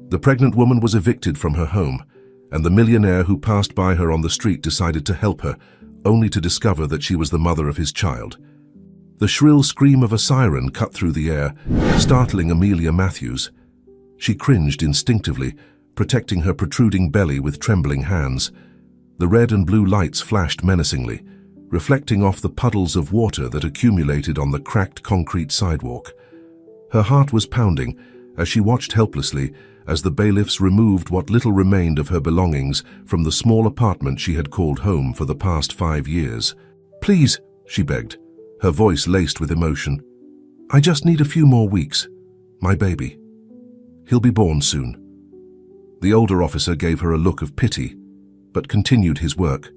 The pregnant woman was evicted from her home, and the millionaire who passed by her on the street decided to help her, only to discover that she was the mother of his child. The shrill scream of a siren cut through the air, startling Amelia Matthews. She cringed instinctively, protecting her protruding belly with trembling hands. The red and blue lights flashed menacingly, reflecting off the puddles of water that accumulated on the cracked concrete sidewalk. Her heart was pounding as she watched helplessly as the bailiffs removed what little remained of her belongings from the small apartment she had called home for the past 5 years. "Please," she begged, her voice laced with emotion. "I just need a few more weeks. My baby. He'll be born soon." The older officer gave her a look of pity, but continued his work.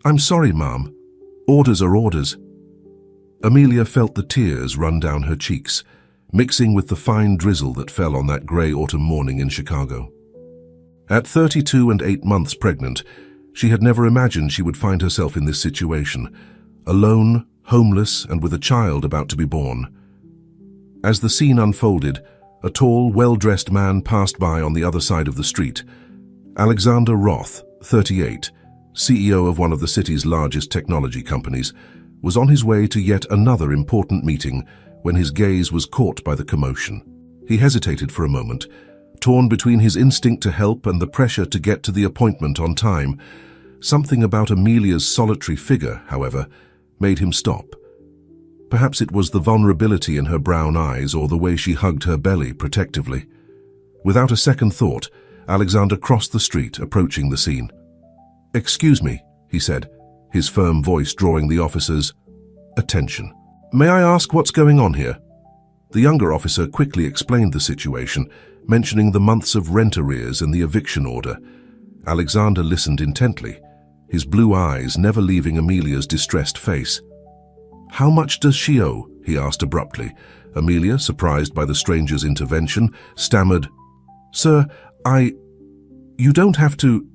"I'm sorry, Ma'am. Orders are orders." Amelia felt the tears run down her cheeks, mixing with the fine drizzle that fell on that grey autumn morning in Chicago. At 32 and 8 months pregnant, she had never imagined she would find herself in this situation, alone, homeless, and with a child about to be born. As the scene unfolded, a tall, well-dressed man passed by on the other side of the street. Alexander Roth, 38, CEO of one of the city's largest technology companies, was on his way to yet another important meeting when his gaze was caught by the commotion. He hesitated for a moment, torn between his instinct to help and the pressure to get to the appointment on time. Something about Amelia's solitary figure, however, made him stop. Perhaps it was the vulnerability in her brown eyes or the way she hugged her belly protectively. Without a second thought, Alexander crossed the street, approaching the scene. "Excuse me," he said, his firm voice drawing the officer's attention. "May I ask what's going on here?" The younger officer quickly explained the situation, mentioning the months of rent arrears and the eviction order. Alexander listened intently, his blue eyes never leaving Amelia's distressed face. "How much does she owe?" he asked abruptly. Amelia, surprised by the stranger's intervention, stammered, "Sir, you don't have to—"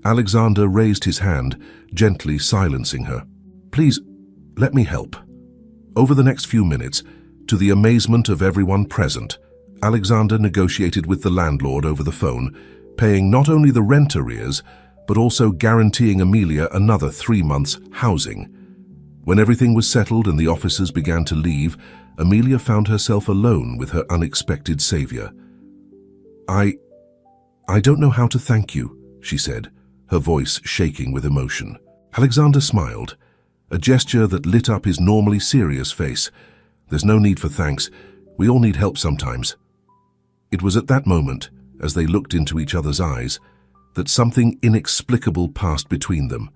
Alexander raised his hand, gently silencing her. "Please, let me help." Over the next few minutes, to the amazement of everyone present, Alexander negotiated with the landlord over the phone, paying not only the rent arrears, but also guaranteeing Amelia another 3 months' housing. When everything was settled and the officers began to leave, Amelia found herself alone with her unexpected savior. I don't know how to thank you," she said, her voice shaking with emotion. Alexander smiled, a gesture that lit up his normally serious face. "There's no need for thanks. We all need help sometimes." It was at that moment, as they looked into each other's eyes, that something inexplicable passed between them.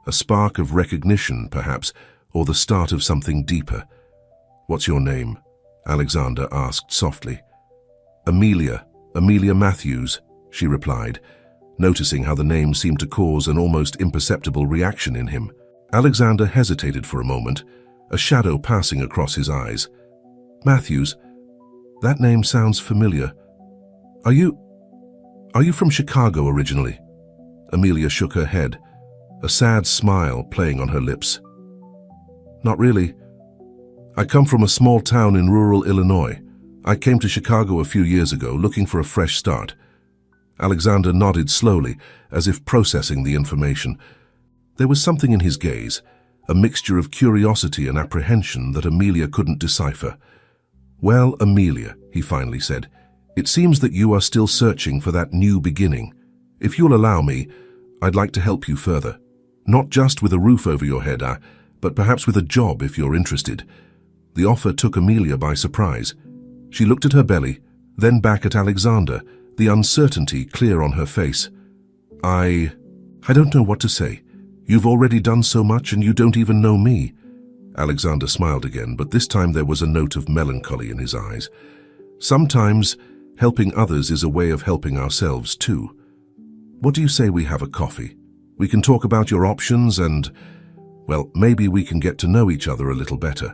A spark of recognition, perhaps, or the start of something deeper. "What's your name?" Alexander asked softly. Amelia Matthews," she replied, noticing how the name seemed to cause an almost imperceptible reaction in him. Alexander hesitated for a moment, a shadow passing across his eyes. "Matthews, that name sounds familiar. Are you from Chicago originally?" Amelia shook her head, a sad smile playing on her lips. "Not really. I come from a small town in rural Illinois. I came to Chicago a few years ago looking for a fresh start." Alexander nodded slowly, as if processing the information. There was something in his gaze, a mixture of curiosity and apprehension that Amelia couldn't decipher. "Well, Amelia," he finally said, "it seems that you are still searching for that new beginning. If you'll allow me, I'd like to help you further. Not just with a roof over your head, but perhaps with a job if you're interested." The offer took Amelia by surprise. She looked at her belly, then back at Alexander, the uncertainty clear on her face. I don't know what to say. You've already done so much and you don't even know me." Alexander smiled again, but this time there was a note of melancholy in his eyes. "Sometimes helping others is a way of helping ourselves too. What do you say we have a coffee? We can talk about your options and, well, maybe we can get to know each other a little better."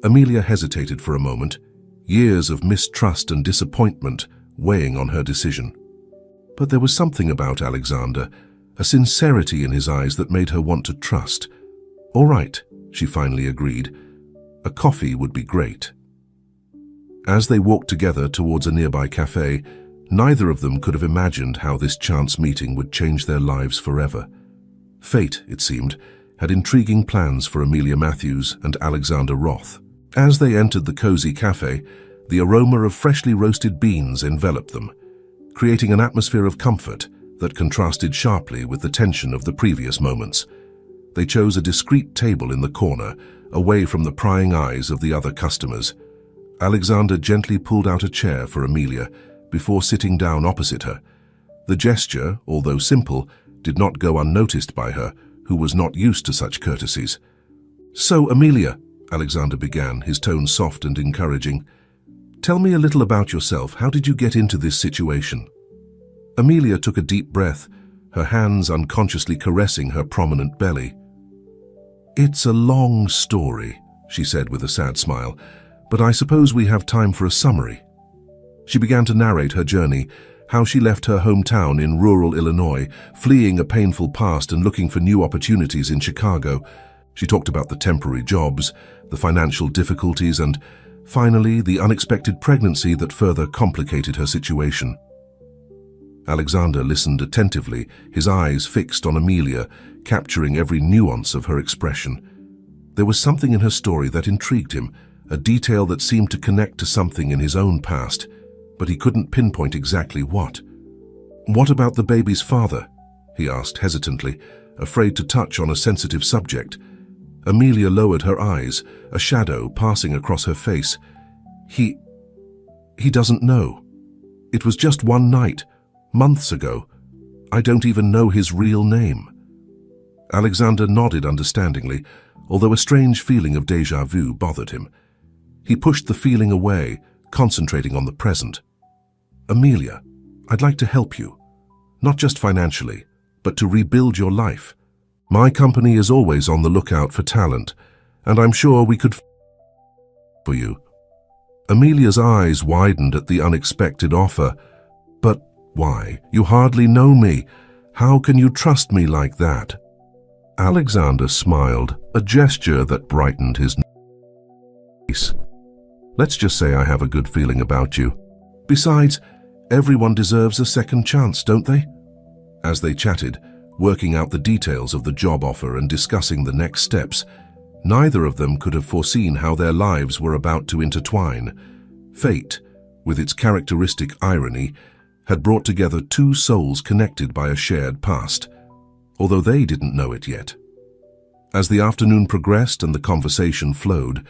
Amelia hesitated for a moment, years of mistrust and disappointment weighing on her decision. But there was something about Alexander, a sincerity in his eyes that made her want to trust. "All right," she finally agreed. "A coffee would be great." As they walked together towards a nearby cafe, Neither of them could have imagined how this chance meeting would change their lives forever. Fate, it seemed, had intriguing plans for Amelia Matthews and Alexander Roth. As they entered the cozy cafe, the aroma of freshly roasted beans enveloped them, creating an atmosphere of comfort that contrasted sharply with the tension of the previous moments. They chose a discreet table in the corner, away from the prying eyes of the other customers. Alexander gently pulled out a chair for Amelia before sitting down opposite her. The gesture, although simple, did not go unnoticed by her, who was not used to such courtesies. "So, Amelia," Alexander began, his tone soft and encouraging, "tell me a little about yourself. How did you get into this situation?" Amelia took a deep breath, her hands unconsciously caressing her prominent belly. "It's a long story," she said with a sad smile, "but I suppose we have time for a summary." She began to narrate her journey, how she left her hometown in rural Illinois, fleeing a painful past and looking for new opportunities in Chicago. She talked about the temporary jobs, the financial difficulties, and, finally, the unexpected pregnancy that further complicated her situation. Alexander listened attentively, his eyes fixed on Amelia, capturing every nuance of her expression. There was something in her story that intrigued him, a detail that seemed to connect to something in his own past, but he couldn't pinpoint exactly what. "What about the baby's father?" he asked hesitantly, afraid to touch on a sensitive subject. Amelia lowered her eyes, a shadow passing across her face. He doesn't know. It was just one night, months ago. I don't even know his real name." Alexander nodded understandingly, although a strange feeling of déjà vu bothered him. He pushed the feeling away, concentrating on the present. "Amelia, I'd like to help you, not just financially, but to rebuild your life. My company is always on the lookout for talent, and I'm sure we could for you." Amelia's eyes widened at the unexpected offer. "But why? You hardly know me. How can you trust me like that?" Alexander smiled, a gesture that brightened his face. "Let's just say I have a good feeling about you. Besides, everyone deserves a second chance, don't they?" As they chatted, working out the details of the job offer and discussing the next steps, neither of them could have foreseen how their lives were about to intertwine. Fate, with its characteristic irony, had brought together two souls connected by a shared past, although they didn't know it yet. As the afternoon progressed and the conversation flowed,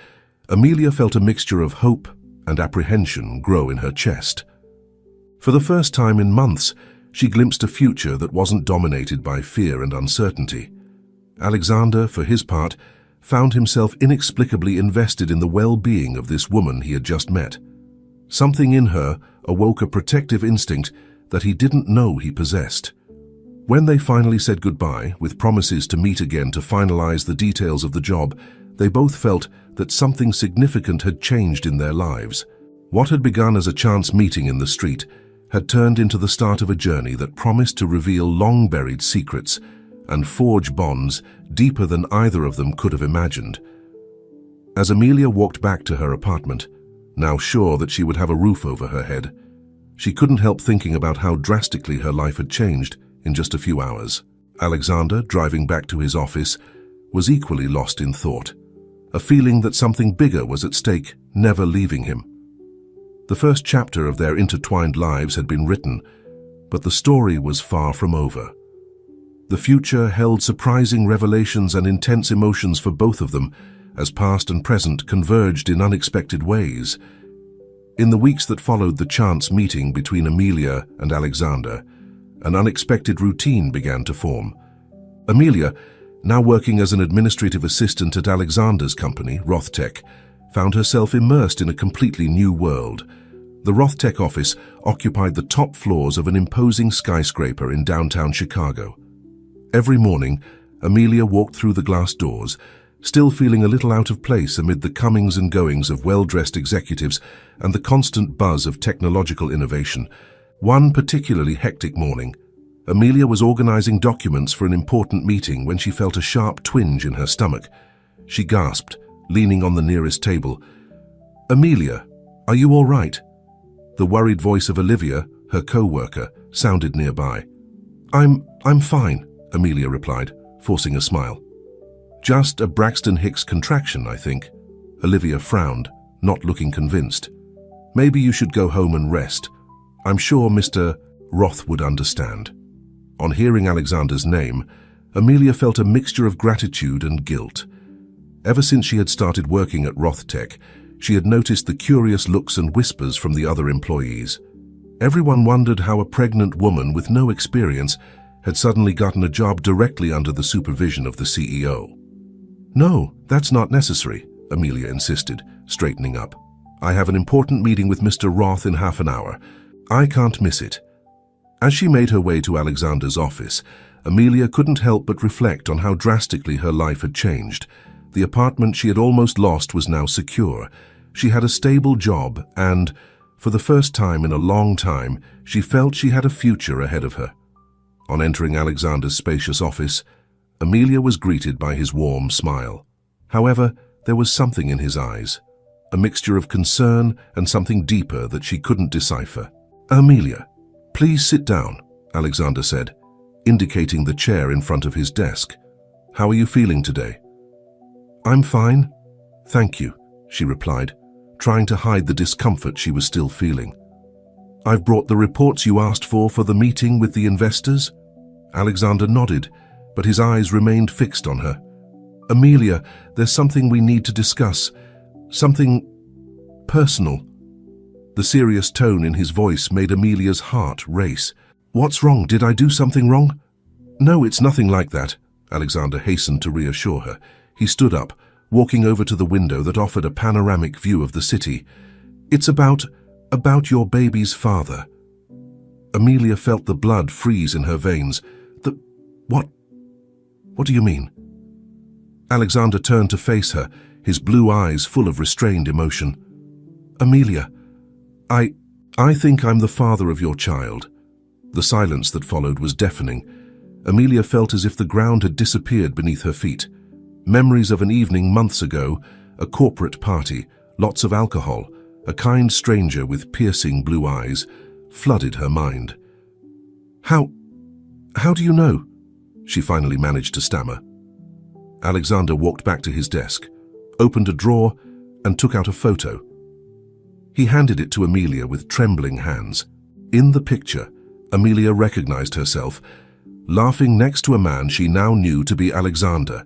Amelia felt a mixture of hope and apprehension grow in her chest. For the first time in months, she glimpsed a future that wasn't dominated by fear and uncertainty. Alexander, for his part, found himself inexplicably invested in the well-being of this woman he had just met. Something in her awoke a protective instinct that he didn't know he possessed. When they finally said goodbye, with promises to meet again to finalize the details of the job, they both felt that something significant had changed in their lives. What had begun as a chance meeting in the street had turned into the start of a journey that promised to reveal long-buried secrets and forge bonds deeper than either of them could have imagined. As Amelia walked back to her apartment, now sure that she would have a roof over her head, she couldn't help thinking about how drastically her life had changed in just a few hours. Alexander, driving back to his office, was equally lost in thought, a feeling that something bigger was at stake, never leaving him. The first chapter of their intertwined lives had been written, but the story was far from over. The future held surprising revelations and intense emotions for both of them, as past and present converged in unexpected ways. In the weeks that followed the chance meeting between Amelia and Alexander, an unexpected routine began to form. Amelia, now working as an administrative assistant at Alexander's company, Rothtech, found herself immersed in a completely new world. The Rothtech office occupied the top floors of an imposing skyscraper in downtown Chicago. Every morning, Amelia walked through the glass doors, still feeling a little out of place amid the comings and goings of well-dressed executives and the constant buzz of technological innovation. One particularly hectic morning, Amelia was organizing documents for an important meeting when she felt a sharp twinge in her stomach. She gasped, leaning on the nearest table. "Amelia, are you all right?" The worried voice of Olivia, her co-worker, sounded nearby. I'm fine, Amelia replied, forcing a smile. Just a Braxton Hicks contraction, I think. Olivia frowned, not looking convinced. Maybe you should go home and rest. I'm sure Mr. Roth would understand. On hearing Alexander's name, Amelia felt a mixture of gratitude and guilt. Ever since she had started working at Roth Tech, she had noticed the curious looks and whispers from the other employees. Everyone wondered how a pregnant woman with no experience had suddenly gotten a job directly under the supervision of the CEO. No, that's not necessary, Amelia insisted, straightening up. I have an important meeting with Mr. Roth in half an hour. I can't miss it. As she made her way to Alexander's office, Amelia couldn't help but reflect on how drastically her life had changed. The apartment she had almost lost was now secure. She had a stable job and, for the first time in a long time, she felt she had a future ahead of her. On entering Alexander's spacious office, Amelia was greeted by his warm smile. However, there was something in his eyes, a mixture of concern and something deeper that she couldn't decipher. Amelia, please sit down, Alexander said, indicating the chair in front of his desk. How are you feeling today? I'm fine, thank you, she replied, trying to hide the discomfort she was still feeling. I've brought the reports you asked for the meeting with the investors? Alexander nodded, but his eyes remained fixed on her. Amelia, there's something we need to discuss. Something personal. The serious tone in his voice made Amelia's heart race. What's wrong? Did I do something wrong? No, it's nothing like that, Alexander hastened to reassure her. He stood up, walking over to the window that offered a panoramic view of the city. It's about your baby's father. Amelia felt the blood freeze in her veins. What do you mean? Alexander turned to face her, his blue eyes full of restrained emotion. Amelia, I think I'm the father of your child. The silence that followed was deafening. Amelia felt as if the ground had disappeared beneath her feet. Memories of an evening months ago, a corporate party, lots of alcohol, a kind stranger with piercing blue eyes, flooded her mind. How do you know? She finally managed to stammer. Alexander walked back to his desk, opened a drawer, and took out a photo. He handed it to Amelia with trembling hands. In the picture, Amelia recognized herself, laughing next to a man she now knew to be Alexander.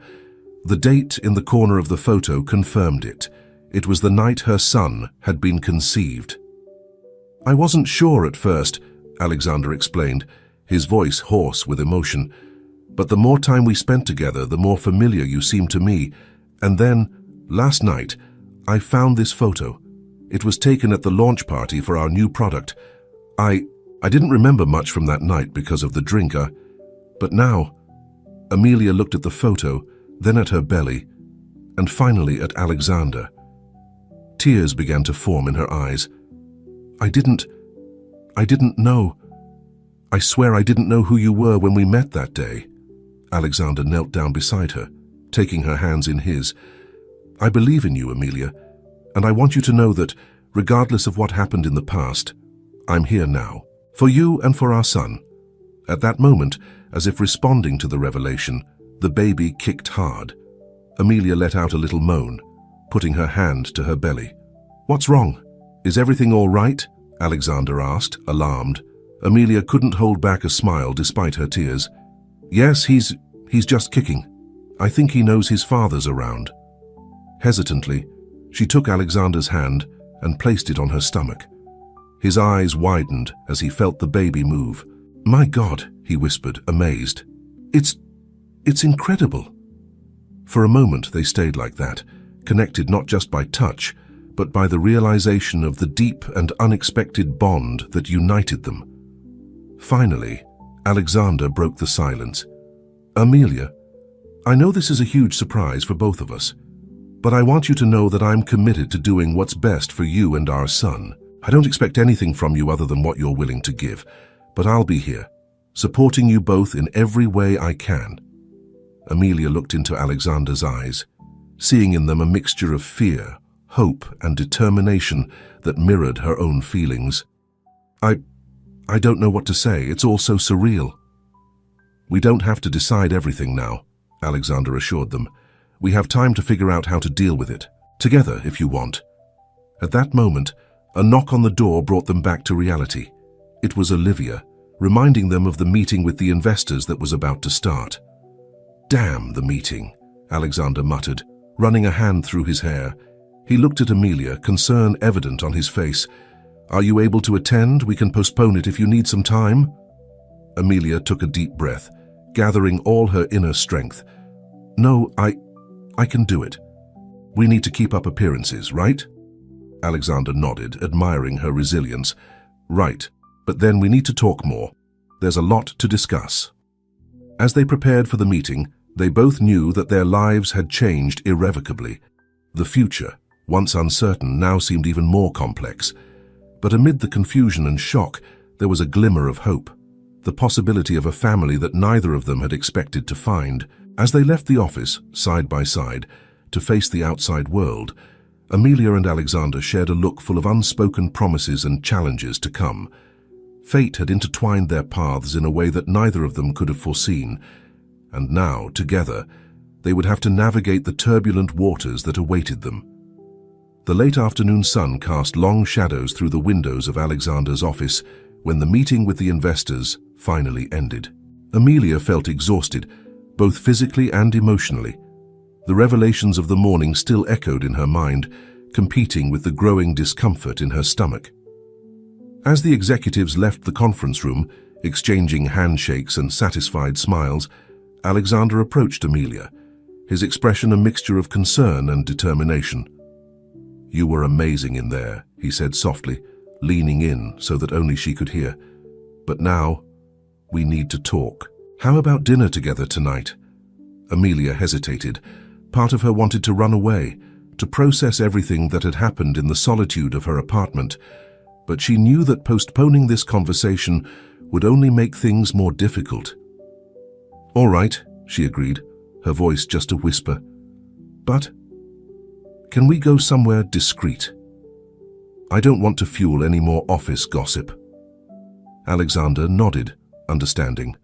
The date in the corner of the photo confirmed it. It was the night her son had been conceived. I wasn't sure at first, Alexander explained, his voice hoarse with emotion. But the more time we spent together, the more familiar you seemed to me. And then, last night, I found this photo. It was taken at the launch party for our new product. I didn't remember much from that night because of the drink, but now, Amelia looked at the photo, then at her belly, and finally at Alexander. Tears began to form in her eyes. I didn't know. I swear I didn't know who you were when we met that day. Alexander knelt down beside her, taking her hands in his. I believe in you, Amelia, and I want you to know that, regardless of what happened in the past, I'm here now, for you and for our son. At that moment, as if responding to the revelation, the baby kicked hard. Amelia let out a little moan, putting her hand to her belly. What's wrong? Is everything all right? Alexander asked, alarmed. Amelia couldn't hold back a smile despite her tears. Yes, he's just kicking. I think he knows his father's around. Hesitantly, she took Alexander's hand and placed it on her stomach. His eyes widened as he felt the baby move. My God, he whispered, amazed. It's incredible. For a moment they stayed like that, connected not just by touch, but by the realization of the deep and unexpected bond that united them. Finally, Alexander broke the silence. Amelia, I know this is a huge surprise for both of us, but I want you to know that I'm committed to doing what's best for you and our son. I don't expect anything from you other than what you're willing to give, but I'll be here, supporting you both in every way I can. Amelia looked into Alexander's eyes, seeing in them a mixture of fear, hope, and determination that mirrored her own feelings. I don't know what to say. It's all so surreal. We don't have to decide everything now, Alexander assured them. We have time to figure out how to deal with it. Together, if you want. At that moment, a knock on the door brought them back to reality. It was Olivia, reminding them of the meeting with the investors that was about to start. Damn the meeting, Alexander muttered, running a hand through his hair. He looked at Amelia, concern evident on his face. Are you able to attend? We can postpone it if you need some time. Amelia took a deep breath, gathering all her inner strength. No, I can do it. We need to keep up appearances, right? Alexander nodded, admiring her resilience. Right, but then we need to talk more. There's a lot to discuss. As they prepared for the meeting, they both knew that their lives had changed irrevocably. The future, once uncertain, now seemed even more complex. But amid the confusion and shock, there was a glimmer of hope. The possibility of a family that neither of them had expected to find. As they left the office, side by side, to face the outside world, Amelia and Alexander shared a look full of unspoken promises and challenges to come. Fate had intertwined their paths in a way that neither of them could have foreseen, and now, together, they would have to navigate the turbulent waters that awaited them. The late afternoon sun cast long shadows through the windows of Alexander's office when the meeting with the investors finally ended. Amelia felt exhausted, both physically and emotionally. The revelations of the morning still echoed in her mind, competing with the growing discomfort in her stomach. As the executives left the conference room, exchanging handshakes and satisfied smiles, Alexander approached Amelia, his expression a mixture of concern and determination. You were amazing in there, he said softly, leaning in so that only she could hear. But now, we need to talk. How about dinner together tonight? Amelia hesitated. Part of her wanted to run away, to process everything that had happened in the solitude of her apartment, but she knew that postponing this conversation would only make things more difficult. All right, she agreed, her voice just a whisper. But can we go somewhere discreet? I don't want to fuel any more office gossip. Alexander nodded, understanding.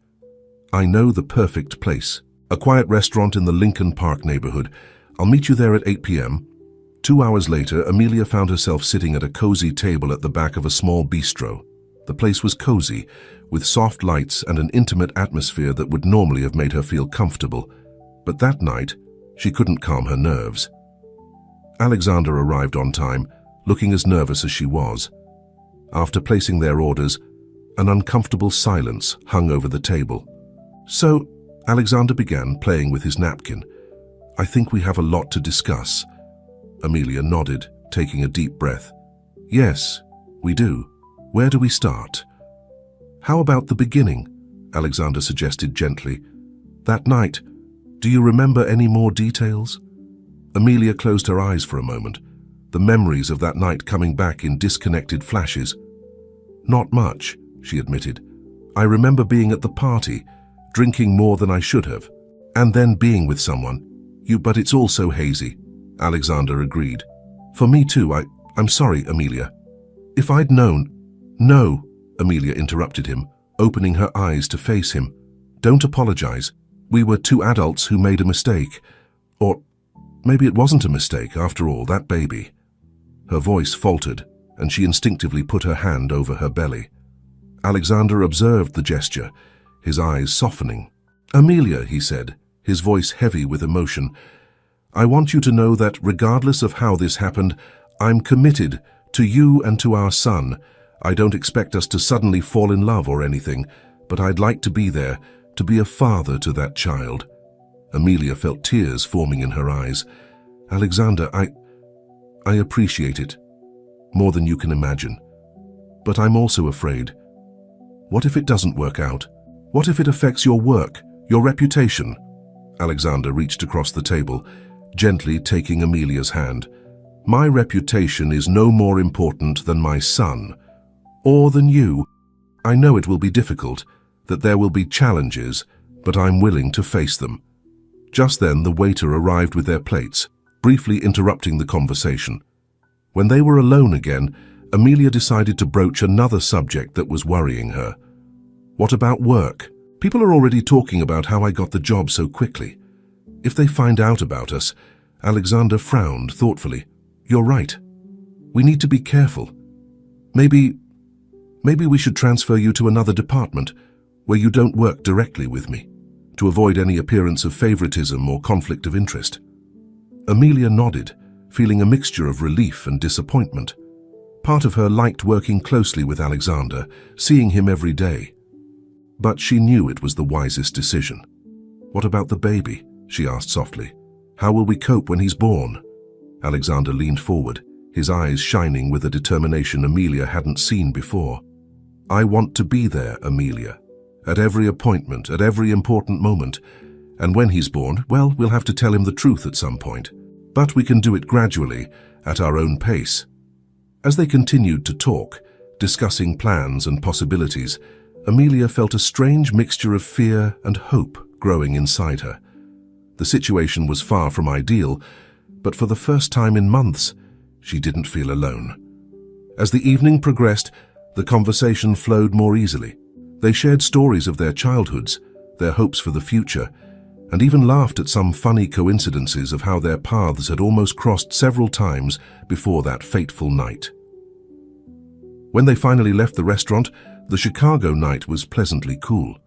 I know the perfect place. A quiet restaurant in the Lincoln Park neighborhood. I'll meet you there at 8 p.m. 2 hours later, Amelia found herself sitting at a cozy table at the back of a small bistro. The place was cozy, with soft lights and an intimate atmosphere that would normally have made her feel comfortable. But that night, she couldn't calm her nerves. Alexander arrived on time, looking as nervous as she was. After placing their orders, an uncomfortable silence hung over the table. So, Alexander began, playing with his napkin. I think we have a lot to discuss. Amelia nodded, taking a deep breath. Yes, we do. Where do we start? How about the beginning? Alexander suggested gently. That night, do you remember any more details? Amelia closed her eyes for a moment, the memories of that night coming back in disconnected flashes. Not much, she admitted. I remember being at the party, drinking more than I should have, and then being with someone. But it's all so hazy, Alexander agreed. For me too, I'm sorry, Amelia. If I'd known... No, Amelia interrupted him, opening her eyes to face him. Don't apologize. We were two adults who made a mistake. Or maybe it wasn't a mistake, after all, that baby. Her voice faltered, and she instinctively put her hand over her belly. Alexander observed the gesture, his eyes softening. Amelia, he said, his voice heavy with emotion, I want you to know that regardless of how this happened, I'm committed to you and to our son. I don't expect us to suddenly fall in love or anything, but I'd like to be there, to be a father to that child. Amelia felt tears forming in her eyes. Alexander, I appreciate it, more than you can imagine. But I'm also afraid. What if it doesn't work out? What if it affects your work, your reputation? Alexander reached across the table, gently taking Amelia's hand. My reputation is no more important than my son, or than you. I know it will be difficult, that there will be challenges, but I'm willing to face them. Just then the waiter arrived with their plates, briefly interrupting the conversation. When they were alone again, Amelia decided to broach another subject that was worrying her. What about work? People are already talking about how I got the job so quickly. If they find out about us, Alexander frowned thoughtfully. You're right. We need to be careful. Maybe we should transfer you to another department where you don't work directly with me, to avoid any appearance of favoritism or conflict of interest. Amelia nodded, feeling a mixture of relief and disappointment. Part of her liked working closely with Alexander, seeing him every day. But she knew it was the wisest decision. What about the baby? She asked softly. How will we cope when he's born? Alexander leaned forward, his eyes shining with a determination Amelia hadn't seen before. I want to be there, Amelia. At every appointment, at every important moment. And when he's born, well, we'll have to tell him the truth at some point. But we can do it gradually, at our own pace. As they continued to talk, discussing plans and possibilities, Amelia felt a strange mixture of fear and hope growing inside her. The situation was far from ideal, but for the first time in months, she didn't feel alone. As the evening progressed, the conversation flowed more easily. They shared stories of their childhoods, their hopes for the future, and even laughed at some funny coincidences of how their paths had almost crossed several times before that fateful night. When they finally left the restaurant, the Chicago night was pleasantly cool.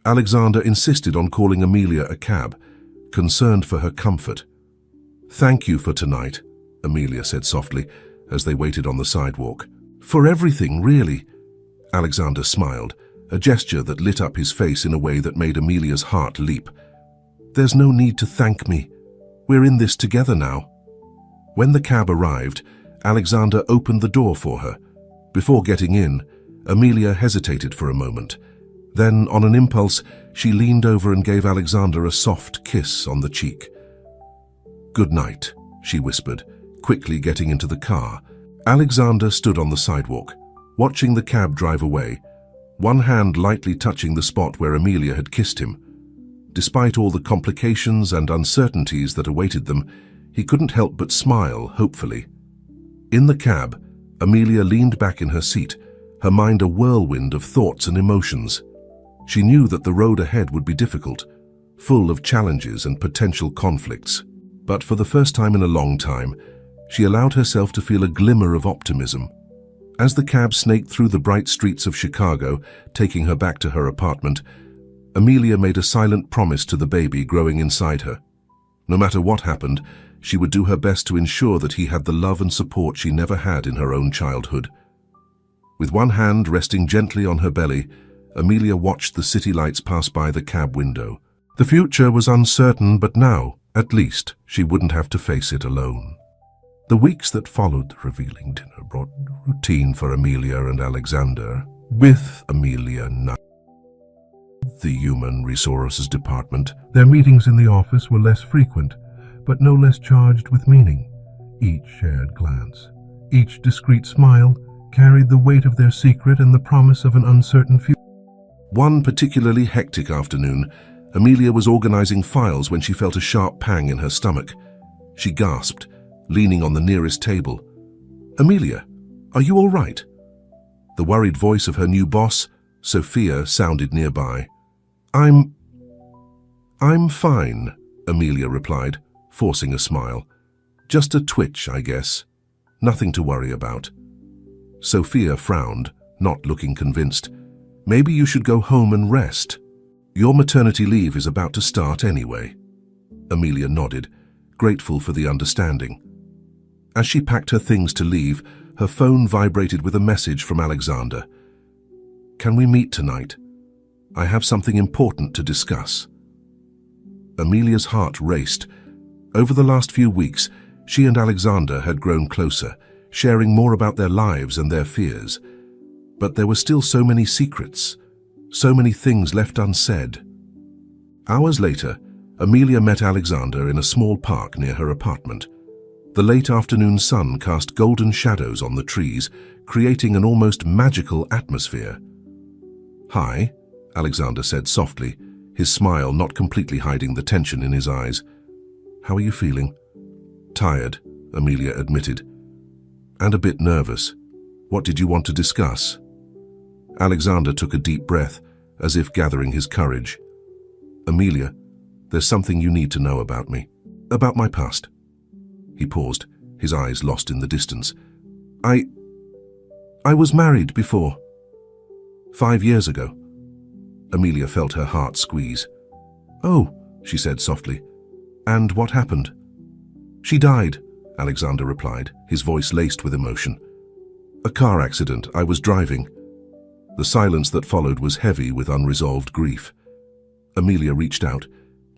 Alexander insisted on calling Amelia a cab, concerned for her comfort. Thank you for tonight, Amelia said softly as they waited on the sidewalk. For everything, really. Alexander smiled, a gesture that lit up his face in a way that made Amelia's heart leap. There's no need to thank me. We're in this together now. When the cab arrived, Alexander opened the door for her. Before getting in, Amelia hesitated for a moment. Then, on an impulse, she leaned over and gave Alexander a soft kiss on the cheek. Good night, she whispered, quickly getting into the car. Alexander stood on the sidewalk, watching the cab drive away, one hand lightly touching the spot where Amelia had kissed him. Despite all the complications and uncertainties that awaited them, he couldn't help but smile hopefully. In the cab, Amelia leaned back in her seat, her mind a whirlwind of thoughts and emotions. She knew that the road ahead would be difficult, full of challenges and potential conflicts. But for the first time in a long time, she allowed herself to feel a glimmer of optimism. As the cab snaked through the bright streets of Chicago, taking her back to her apartment, Amelia made a silent promise to the baby growing inside her. No matter what happened, she would do her best to ensure that he had the love and support she never had in her own childhood. With one hand resting gently on her belly, Amelia watched the city lights pass by the cab window. The future was uncertain, but now, at least, she wouldn't have to face it alone. The weeks that followed the revealing dinner brought routine for Amelia and Alexander. With Amelia now the Human Resources Department, their meetings in the office were less frequent, but no less charged with meaning. Each shared glance, each discreet smile, carried the weight of their secret and the promise of an uncertain future. One particularly hectic afternoon, Amelia was organizing files when she felt a sharp pang in her stomach. She gasped, leaning on the nearest table. Amelia, are you all right? The worried voice of her new boss, Sophia, sounded nearby. I'm fine, Amelia replied, forcing a smile. Just a twitch, I guess. Nothing to worry about. Sophia frowned, not looking convinced. Maybe you should go home and rest. Your maternity leave is about to start anyway. Amelia nodded, grateful for the understanding. As she packed her things to leave, her phone vibrated with a message from Alexander. Can we meet tonight? I have something important to discuss. Amelia's heart raced. Over the last few weeks, she and Alexander had grown closer, sharing more about their lives and their fears. But there were still so many secrets, so many things left unsaid. Hours later, Amelia met Alexander in a small park near her apartment. The late afternoon sun cast golden shadows on the trees, creating an almost magical atmosphere. Hi, Alexander said softly, his smile not completely hiding the tension in his eyes. How are you feeling? Tired, Amelia admitted. And a bit nervous. What did you want to discuss? Alexander took a deep breath, as if gathering his courage. Amelia, there's something you need to know about me. About my past. He paused, his eyes lost in the distance. I was married before. 5 years ago. Amelia felt her heart squeeze. Oh, she said softly. And what happened? She died, Alexander replied, his voice laced with emotion. A car accident. I was driving. The silence that followed was heavy with unresolved grief. Amelia reached out,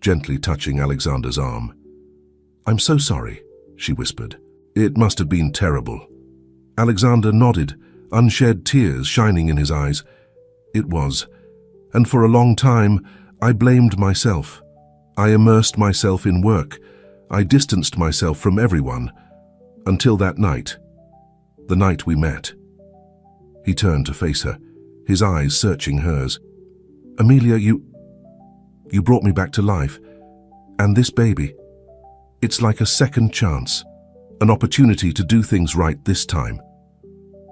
gently touching Alexander's arm. I'm so sorry, she whispered. It must have been terrible. Alexander nodded, unshed tears shining in his eyes. It was. And for a long time, I blamed myself. I immersed myself in work. I distanced myself from everyone. Until that night. The night we met. He turned to face her, his eyes searching hers. Amelia, you brought me back to life. And this baby, it's like a second chance, an opportunity to do things right this time.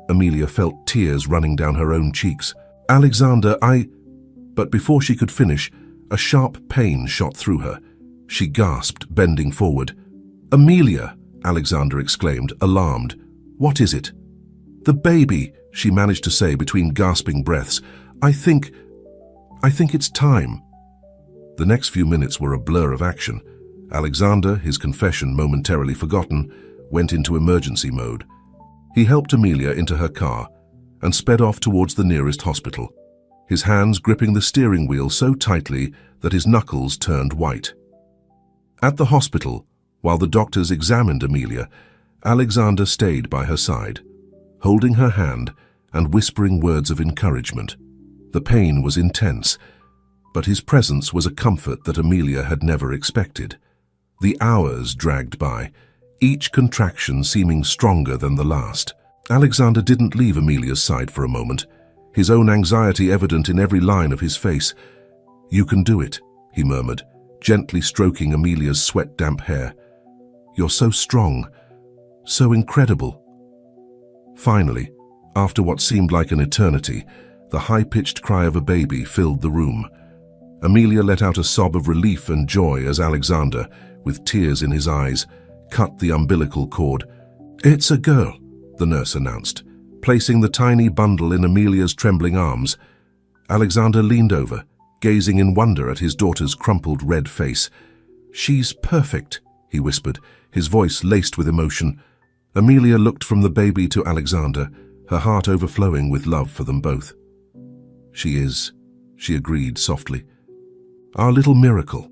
Amelia felt tears running down her own cheeks. Alexander, But before she could finish, a sharp pain shot through her. She gasped, bending forward. Amelia, Alexander exclaimed, alarmed. What is it? The baby, she managed to say between gasping breaths. I think it's time. The next few minutes were a blur of action. Alexander, his confession momentarily forgotten, went into emergency mode. He helped Amelia into her car and sped off towards the nearest hospital, his hands gripping the steering wheel so tightly that his knuckles turned white. At the hospital, while the doctors examined Amelia, Alexander stayed by her side, holding her hand and whispering words of encouragement. The pain was intense, but his presence was a comfort that Amelia had never expected. The hours dragged by, each contraction seeming stronger than the last. Alexander didn't leave Amelia's side for a moment, his own anxiety evident in every line of his face. You can do it, he murmured, gently stroking Amelia's sweat-damp hair. You're so strong, so incredible. Finally, after what seemed like an eternity, the high-pitched cry of a baby filled the room. Amelia let out a sob of relief and joy as Alexander, with tears in his eyes, cut the umbilical cord. It's a girl, the nurse announced, placing the tiny bundle in Amelia's trembling arms. Alexander leaned over, gazing in wonder at his daughter's crumpled red face. She's perfect, he whispered, his voice laced with emotion. Amelia looked from the baby to Alexander, her heart overflowing with love for them both. She is, she agreed softly. Our little miracle.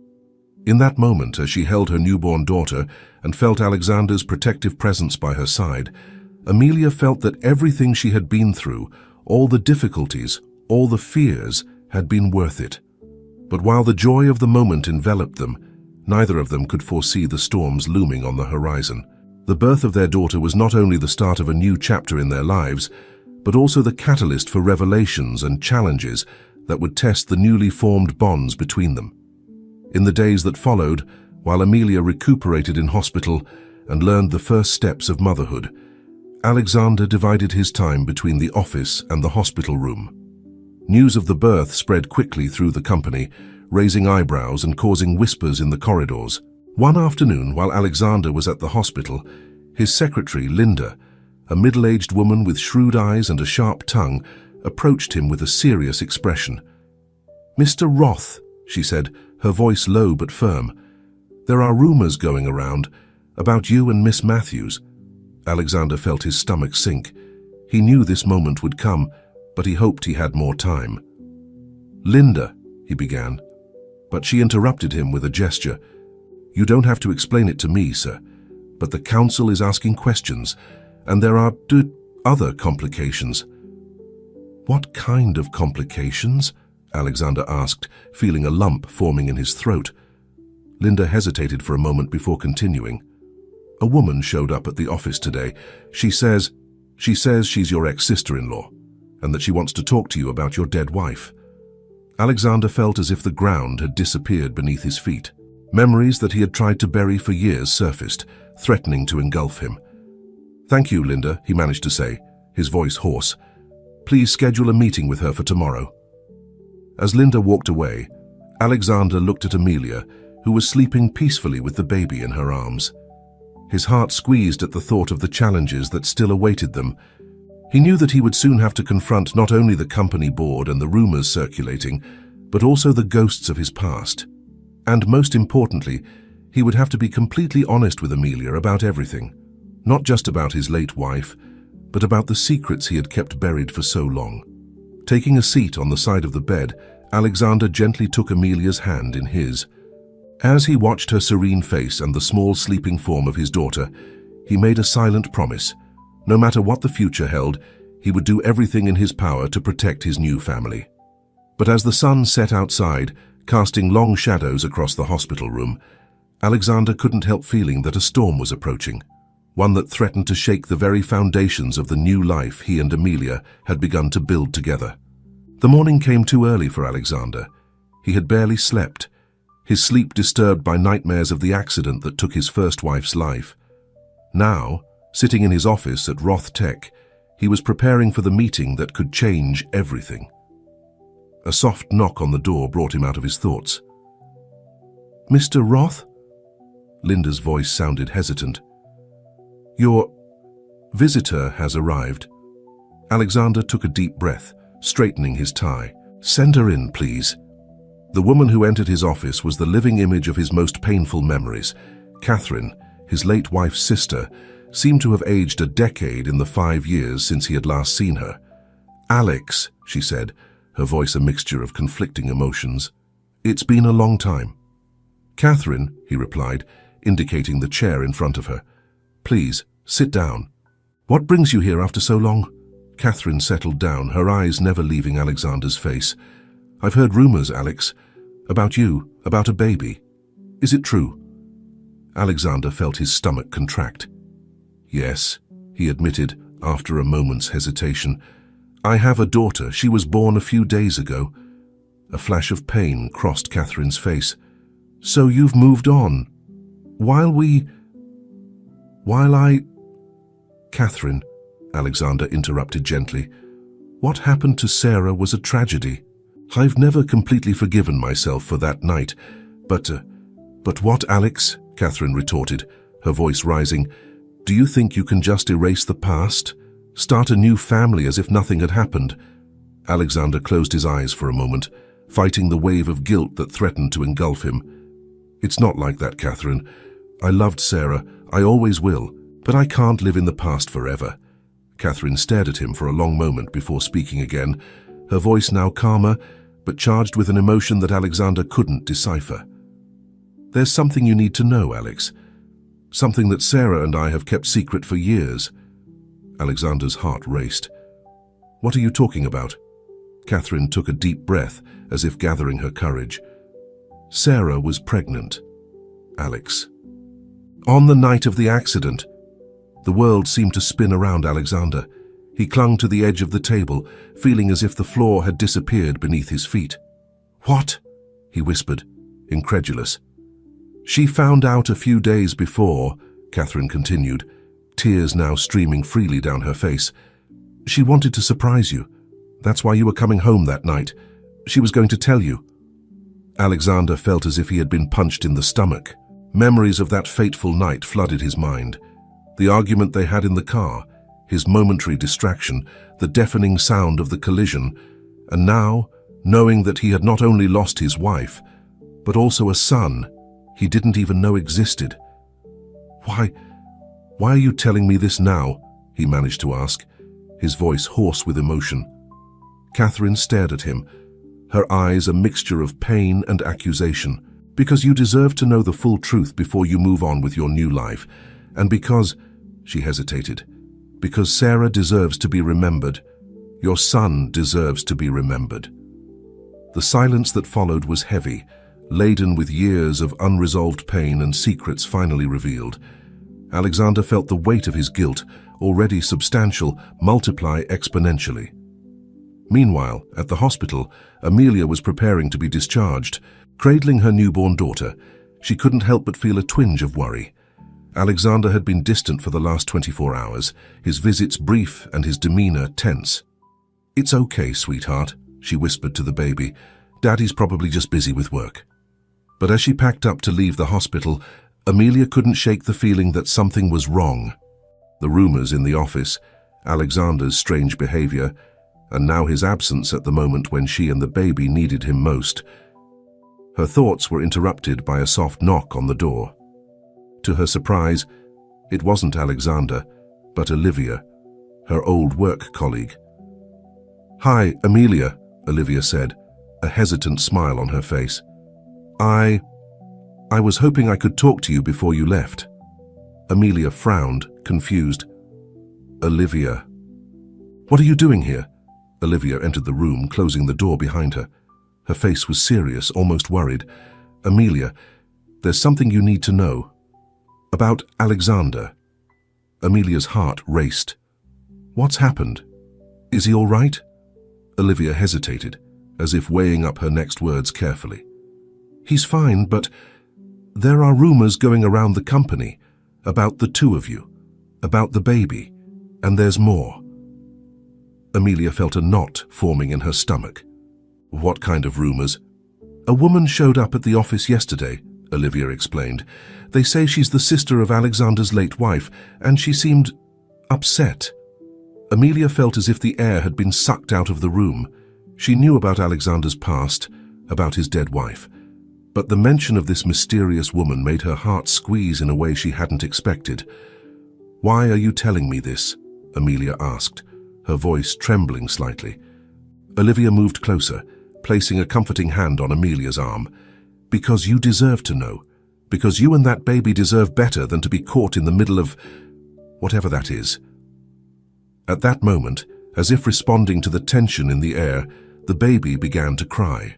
In that moment, as she held her newborn daughter and felt Alexander's protective presence by her side, Amelia felt that everything she had been through, all the difficulties, all the fears, had been worth it. But while the joy of the moment enveloped them, neither of them could foresee the storms looming on the horizon. The birth of their daughter was not only the start of a new chapter in their lives, but also the catalyst for revelations and challenges that would test the newly formed bonds between them. In the days that followed, while Amelia recuperated in hospital and learned the first steps of motherhood, Alexander divided his time between the office and the hospital room. News of the birth spread quickly through the company, raising eyebrows and causing whispers in the corridors. One afternoon, while Alexander was at the hospital, his secretary, Linda, a middle-aged woman with shrewd eyes and a sharp tongue, approached him with a serious expression. Mr. Roth, she said, her voice low but firm, there are rumors going around about you and Miss Matthews. Alexander felt his stomach sink. He knew this moment would come, but he hoped he had more time. Linda, he began, but she interrupted him with a gesture. You don't have to explain it to me, sir, but the council is asking questions, and there are other complications. What kind of complications? Alexander asked, feeling a lump forming in his throat. Linda hesitated for a moment before continuing. A woman showed up at the office today. She says she's your ex-sister-in-law, and that she wants to talk to you about your dead wife. Alexander felt as if the ground had disappeared beneath his feet. Memories that he had tried to bury for years surfaced, threatening to engulf him. Thank you, Linda, he managed to say, his voice hoarse. "Please schedule a meeting with her for tomorrow." As Linda walked away, Alexander looked at Amelia, who was sleeping peacefully with the baby in her arms. His heart squeezed at the thought of the challenges that still awaited them. He knew that he would soon have to confront not only the company board and the rumors circulating, but also the ghosts of his past. And most importantly, he would have to be completely honest with Amelia about everything, not just about his late wife, but about the secrets he had kept buried for so long. Taking a seat on the side of the bed, Alexander gently took Amelia's hand in his. As he watched her serene face and the small sleeping form of his daughter, he made a silent promise. No matter what the future held, he would do everything in his power to protect his new family. But as the sun set outside, casting long shadows across the hospital room, Alexander couldn't help feeling that a storm was approaching, one that threatened to shake the very foundations of the new life he and Amelia had begun to build together. The morning came too early for Alexander. He had barely slept, his sleep disturbed by nightmares of the accident that took his first wife's life. Now, sitting in his office at Roth Tech, he was preparing for the meeting that could change everything. A soft knock on the door brought him out of his thoughts. "Mr. Roth?" Linda's voice sounded hesitant. "Your visitor has arrived." Alexander took a deep breath, straightening his tie. "Send her in, please." The woman who entered his office was the living image of his most painful memories. Catherine, his late wife's sister, seemed to have aged a decade in the 5 years since he had last seen her. "Alex," she said, her voice a mixture of conflicting emotions. "It's been a long time." "Catherine," he replied, indicating the chair in front of her. "Please, sit down." "What brings you here after so long?" Catherine settled down, her eyes never leaving Alexander's face. "I've heard rumors, Alex, about you, about a baby. Is it true?" Alexander felt his stomach contract. "Yes," he admitted after a moment's hesitation. "I have a daughter. She was born a few days ago." A flash of pain crossed Catherine's face. "So you've moved on? While I—" "Catherine," Alexander interrupted gently, "what happened to Sarah was a tragedy. I've never completely forgiven myself for that night, but what, Alex?" Catherine retorted, her voice rising. "Do you think you can just erase the past? Start a new family as if nothing had happened?" Alexander closed his eyes for a moment, fighting the wave of guilt that threatened to engulf him. "It's not like that, Catherine. I loved Sarah, I always will, but I can't live in the past forever." Catherine stared at him for a long moment before speaking again, her voice now calmer, but charged with an emotion that Alexander couldn't decipher. "There's something you need to know, Alex. Something that Sarah and I have kept secret for years." Alexander's heart raced. "What are you talking about?" Catherine took a deep breath, as if gathering her courage. "Sarah was pregnant, Alex. On the night of the accident." The world seemed to spin around Alexander. He clung to the edge of the table, feeling as if the floor had disappeared beneath his feet. "What?" he whispered, incredulous. "She found out a few days before," Catherine continued, tears now streaming freely down her face. "She wanted to surprise you. That's why you were coming home that night. She was going to tell you." Alexander felt as if he had been punched in the stomach. Memories of that fateful night flooded his mind. The argument they had in the car, his momentary distraction, the deafening sound of the collision, and now, knowing that he had not only lost his wife, but also a son he didn't even know existed. Why are you telling me this now?" he managed to ask, his voice hoarse with emotion. Catherine stared at him, her eyes a mixture of pain and accusation. "Because you deserve to know the full truth before you move on with your new life, and because," she hesitated, "because Sarah deserves to be remembered. Your son deserves to be remembered." The silence that followed was heavy, laden with years of unresolved pain and secrets finally revealed. Alexander felt the weight of his guilt, already substantial, multiply exponentially. Meanwhile, at the hospital, Amelia was preparing to be discharged. Cradling her newborn daughter, she couldn't help but feel a twinge of worry. Alexander had been distant for the last 24 hours, his visits brief and his demeanor tense. "It's okay, sweetheart," she whispered to the baby. "Daddy's probably just busy with work." But as she packed up to leave the hospital, Amelia couldn't shake the feeling that something was wrong. The rumors in the office, Alexander's strange behavior, and now his absence at the moment when she and the baby needed him most. Her thoughts were interrupted by a soft knock on the door. To her surprise, it wasn't Alexander, but Olivia, her old work colleague. "Hi, Amelia," Olivia said, a hesitant smile on her face. I was hoping I could talk to you before you left." Amelia frowned, confused. "Olivia." "What are you doing here?" Olivia entered the room, closing the door behind her. Her face was serious, almost worried. "Amelia, there's something you need to know. About Alexander." Amelia's heart raced. "What's happened? Is he all right?" Olivia hesitated, as if weighing up her next words carefully. "He's fine, but there are rumors going around the company about the two of you, about the baby, and there's more." Amelia felt a knot forming in her stomach. "What kind of rumors?" "A woman showed up at the office yesterday," Olivia explained. "They say she's the sister of Alexander's late wife, and she seemed upset." Amelia felt as if the air had been sucked out of the room. She knew about Alexander's past, about his dead wife. But the mention of this mysterious woman made her heart squeeze in a way she hadn't expected. "Why are you telling me this?" Amelia asked, her voice trembling slightly. Olivia moved closer, placing a comforting hand on Amelia's arm. "Because you deserve to know. Because you and that baby deserve better than to be caught in the middle of whatever that is." At that moment, as if responding to the tension in the air, the baby began to cry.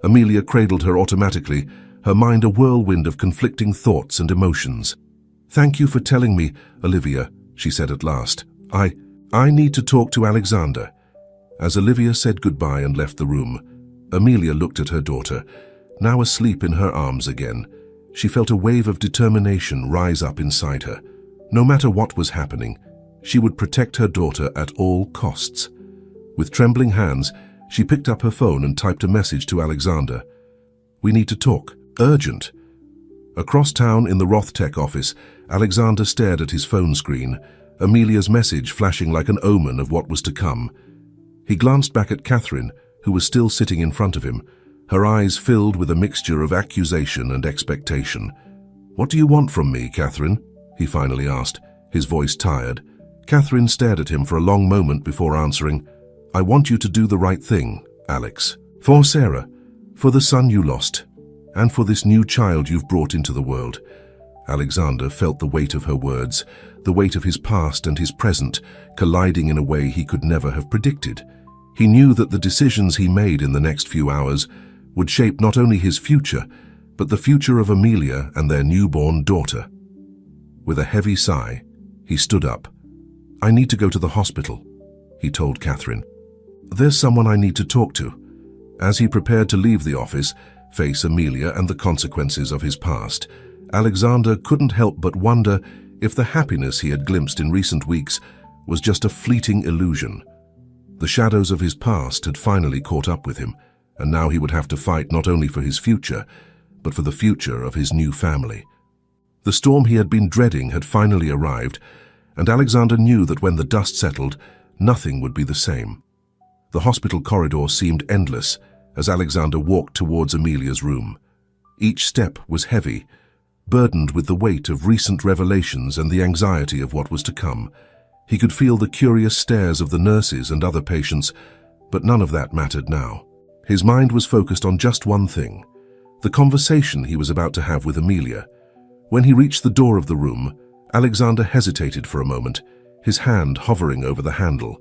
Amelia cradled her automatically, her mind a whirlwind of conflicting thoughts and emotions. "Thank you for telling me, Olivia," she said at last. I need to talk to Alexander." As Olivia said goodbye and left the room, Amelia looked at her daughter, now asleep in her arms again. She felt a wave of determination rise up inside her. No matter what was happening, she would protect her daughter at all costs. With trembling hands, she picked up her phone and typed a message to Alexander. "We need to talk. Urgent." Across town in the Rothtech office, Alexander stared at his phone screen, Amelia's message flashing like an omen of what was to come. He glanced back at Catherine, who was still sitting in front of him, her eyes filled with a mixture of accusation and expectation. "What do you want from me, Catherine?" he finally asked, his voice tired. Catherine stared at him for a long moment before answering. "I want you to do the right thing, Alex. For Sarah, for the son you lost, and for this new child you've brought into the world." Alexander felt the weight of her words, the weight of his past and his present, colliding in a way he could never have predicted. He knew that the decisions he made in the next few hours would shape not only his future, but the future of Amelia and their newborn daughter. With a heavy sigh, he stood up. "I need to go to the hospital," he told Catherine. "There's someone I need to talk to." As he prepared to leave the office, face Amelia and the consequences of his past, Alexander couldn't help but wonder if the happiness he had glimpsed in recent weeks was just a fleeting illusion. The shadows of his past had finally caught up with him, and now he would have to fight not only for his future, but for the future of his new family. The storm he had been dreading had finally arrived, and Alexander knew that when the dust settled, nothing would be the same. The hospital corridor seemed endless as Alexander walked towards Amelia's room. Each step was heavy, burdened with the weight of recent revelations and the anxiety of what was to come. He could feel the curious stares of the nurses and other patients, but none of that mattered now. His mind was focused on just one thing, the conversation he was about to have with Amelia. When he reached the door of the room, Alexander hesitated for a moment, his hand hovering over the handle.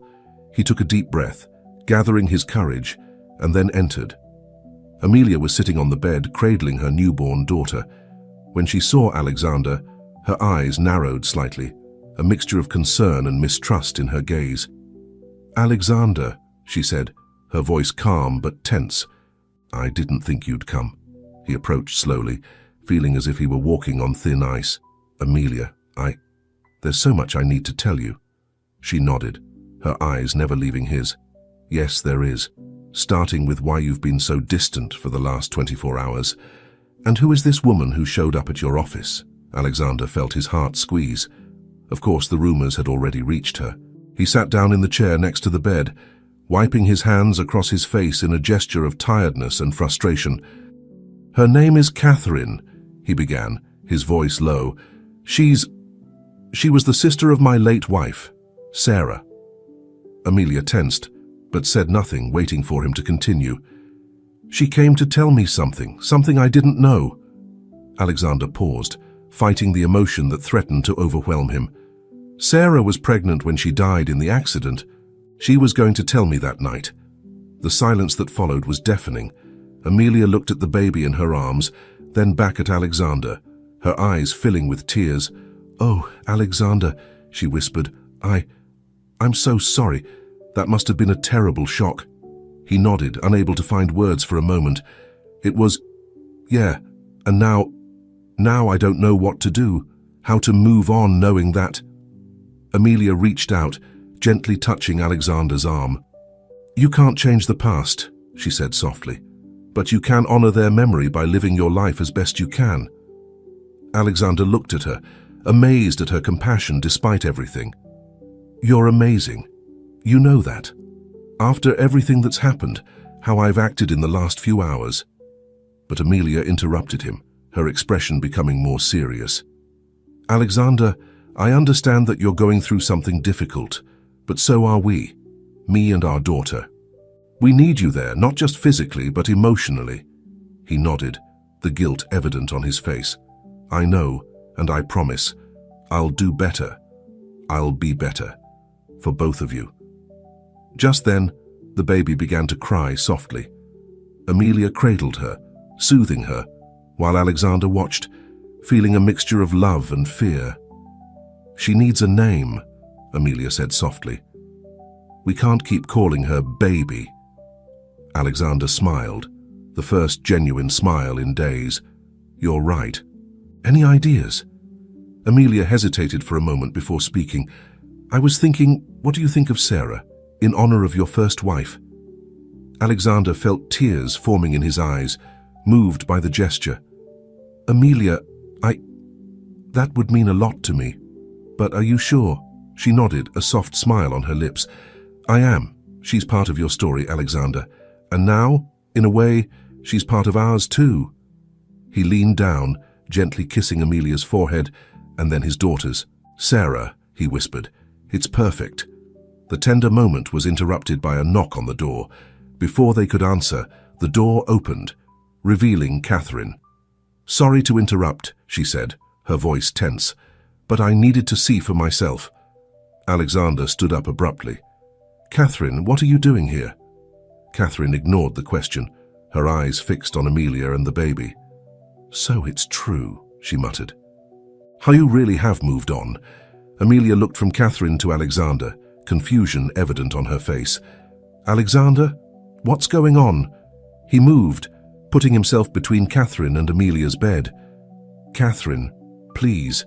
He took a deep breath, gathering his courage, and then entered. Amelia was sitting on the bed, cradling her newborn daughter. When she saw Alexander, her eyes narrowed slightly, a mixture of concern and mistrust in her gaze. "Alexander," she said, her voice calm but tense. "I didn't think you'd come." He approached slowly, feeling as if he were walking on thin ice. Amelia, there's so much I need to tell you. She nodded, her eyes never leaving his. Yes, there is. Starting with why you've been so distant for the last 24 hours. And who is this woman who showed up at your office? Alexander felt his heart squeeze. Of course, the rumors had already reached her. He sat down in the chair next to the bed, wiping his hands across his face in a gesture of tiredness and frustration. Her name is Catherine, he began, his voice low. She was the sister of my late wife, Sarah. Amelia tensed, but said nothing, waiting for him to continue. She came to tell me something I didn't know. Alexander paused, fighting the emotion that threatened to overwhelm him. Sarah was pregnant when she died in the accident. She was going to tell me that night. The silence that followed was deafening. Amelia looked at the baby in her arms, then back at Alexander, her eyes filling with tears. "Oh, Alexander," she whispered, I'm so sorry. That must have been a terrible shock." He nodded, unable to find words for a moment. It was, yeah, and now I don't know what to do, how to move on knowing that. Amelia reached out, gently touching Alexander's arm. "You can't change the past," she said softly, "but you can honor their memory by living your life as best you can." Alexander looked at her, amazed at her compassion despite everything. "You're amazing. You know that. After everything that's happened, how I've acted in the last few hours." But Amelia interrupted him, her expression becoming more serious. "Alexander, I understand that you're going through something difficult, but so are we, me and our daughter. We need you there, not just physically, but emotionally." He nodded, the guilt evident on his face. "I know, and I promise, I'll do better. I'll be better. For both of you." Just then, the baby began to cry softly. Amelia cradled her, soothing her, while Alexander watched, feeling a mixture of love and fear. "She needs a name," Amelia said softly. "We can't keep calling her baby." Alexander smiled, the first genuine smile in days. "You're right. Any ideas?" Amelia hesitated for a moment before speaking. "I was thinking, what do you think of Sarah, in honor of your first wife?" Alexander felt tears forming in his eyes, moved by the gesture. "Amelia, that would mean a lot to me. But are you sure?" She nodded, a soft smile on her lips. "I am. She's part of your story, Alexander. And now, in a way, she's part of ours too." He leaned down, gently kissing Amelia's forehead, and then his daughter's. "Sarah," he whispered, "it's perfect." The tender moment was interrupted by a knock on the door. Before they could answer, the door opened, revealing Catherine. "Sorry to interrupt," she said, her voice tense, "but I needed to see for myself." Alexander stood up abruptly. "Catherine, what are you doing here?" Catherine ignored the question, her eyes fixed on Amelia and the baby. "So it's true," she muttered. "How you really have moved on." Amelia looked from Catherine to Alexander, confusion evident on her face. "Alexander, what's going on?" He moved, putting himself between Catherine and Amelia's bed. "Catherine, please.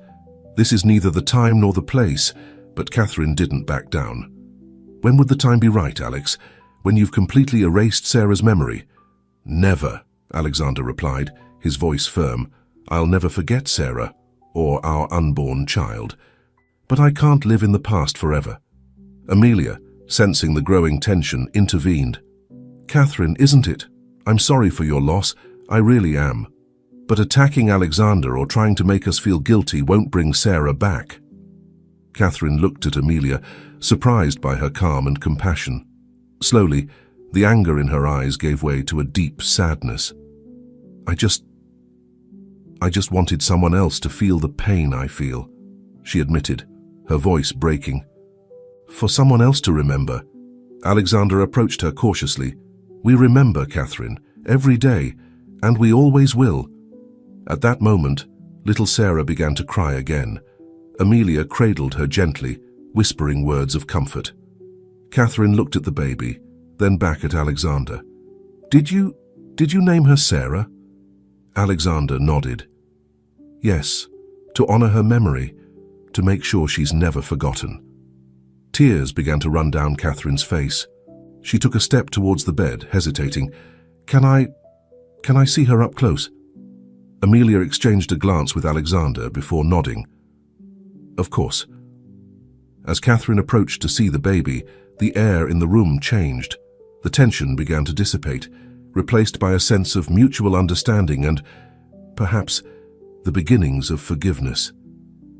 This is neither the time nor the place," but Catherine didn't back down. "When would the time be right, Alex? When you've completely erased Sarah's memory?" "Never," Alexander replied, his voice firm. "I'll never forget Sarah, or our unborn child. But I can't live in the past forever." Amelia, sensing the growing tension, intervened. "Catherine, isn't it? I'm sorry for your loss, I really am. But attacking Alexander or trying to make us feel guilty won't bring Sarah back." Catherine looked at Amelia, surprised by her calm and compassion. Slowly, the anger in her eyes gave way to a deep sadness. I just wanted someone else to feel the pain I feel," she admitted, her voice breaking. "For someone else to remember." Alexander approached her cautiously. "We remember, Catherine, every day, and we always will." At that moment, little Sarah began to cry again. Amelia cradled her gently, whispering words of comfort. Catherine looked at the baby, then back at Alexander. Did you name her Sarah?" Alexander nodded. "Yes, to honor her memory, to make sure she's never forgotten. Tears began to run down Catherine's face. She took a step towards the bed, hesitating. Can I see her up close?" Amelia exchanged a glance with Alexander before nodding. "Of course." As Catherine approached to see the baby, the air in the room changed. The tension began to dissipate, replaced by a sense of mutual understanding and, perhaps, the beginnings of forgiveness.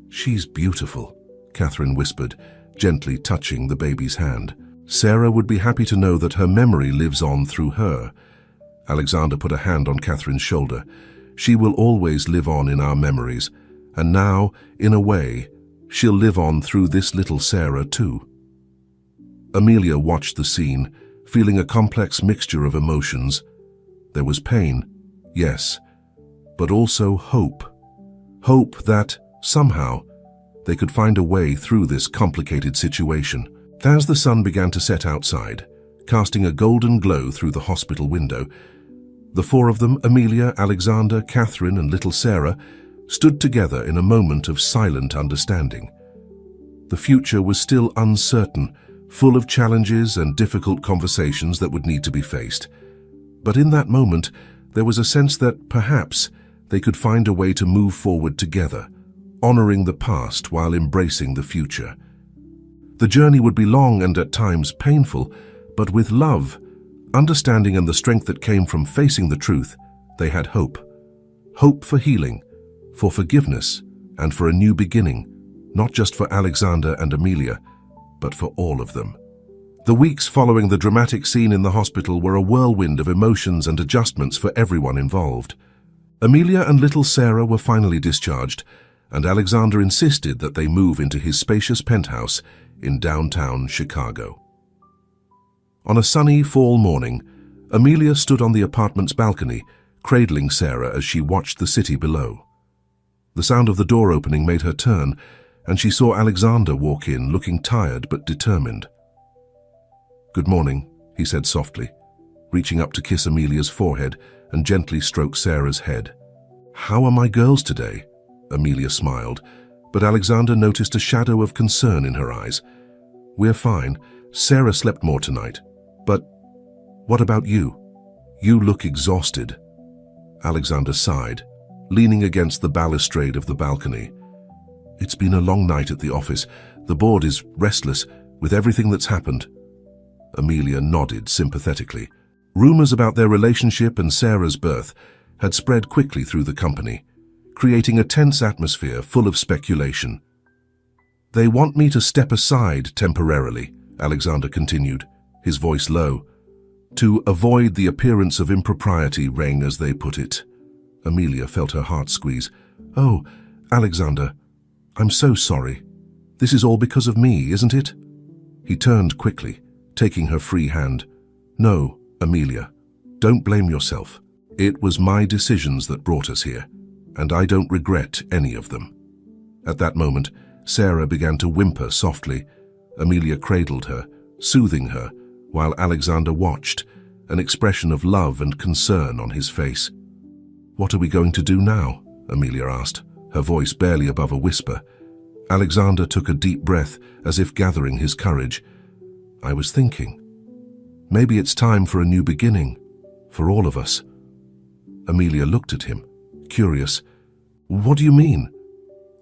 "She's beautiful," Catherine whispered, gently touching the baby's hand. "Sarah would be happy to know that her memory lives on through her." Alexander put a hand on Catherine's shoulder. "She will always live on in our memories, and now, in a way, she'll live on through this little Sarah too." Amelia watched the scene, feeling a complex mixture of emotions. There was pain, yes, but also hope. Hope that, somehow, they could find a way through this complicated situation. As the sun began to set outside, casting a golden glow through the hospital window, the four of them, Amelia, Alexander, Catherine, and little Sarah, stood together in a moment of silent understanding. The future was still uncertain, full of challenges and difficult conversations that would need to be faced. But in that moment, there was a sense that perhaps they could find a way to move forward together, honoring the past while embracing the future. The journey would be long and at times painful, but with love, understanding, and the strength that came from facing the truth, they had hope. Hope for healing, for forgiveness, and for a new beginning, not just for Alexander and Amelia, but for all of them. The weeks following the dramatic scene in the hospital were a whirlwind of emotions and adjustments for everyone involved. Amelia and little Sarah were finally discharged, and Alexander insisted that they move into his spacious penthouse in downtown Chicago. On a sunny fall morning, Amelia stood on the apartment's balcony, cradling Sarah as she watched the city below. The sound of the door opening made her turn, and she saw Alexander walk in, looking tired but determined. "Good morning," he said softly, reaching up to kiss Amelia's forehead and gently stroke Sarah's head. "How are my girls today?" Amelia smiled, but Alexander noticed a shadow of concern in her eyes. "We're fine. Sarah slept more tonight. But what about you? You look exhausted." Alexander sighed, leaning against the balustrade of the balcony. "It's been a long night at the office. The board is restless with everything that's happened." Amelia nodded sympathetically. Rumors about their relationship and Sarah's birth had spread quickly through the company, creating a tense atmosphere full of speculation. "They want me to step aside temporarily," Alexander continued, his voice low, "to avoid the appearance of impropriety," rang as they put it. Amelia felt her heart squeeze. "Oh, Alexander, I'm so sorry. This is all because of me, isn't it?" He turned quickly, taking her free hand. "No, Amelia, don't blame yourself. It was my decisions that brought us here, and I don't regret any of them." At that moment, Sarah began to whimper softly. Amelia cradled her, soothing her, while Alexander watched, an expression of love and concern on his face. "What are we going to do now?" Amelia asked, her voice barely above a whisper. Alexander took a deep breath, as if gathering his courage. "I was thinking, maybe it's time for a new beginning, for all of us." Amelia looked at him, curious. "What do you mean?"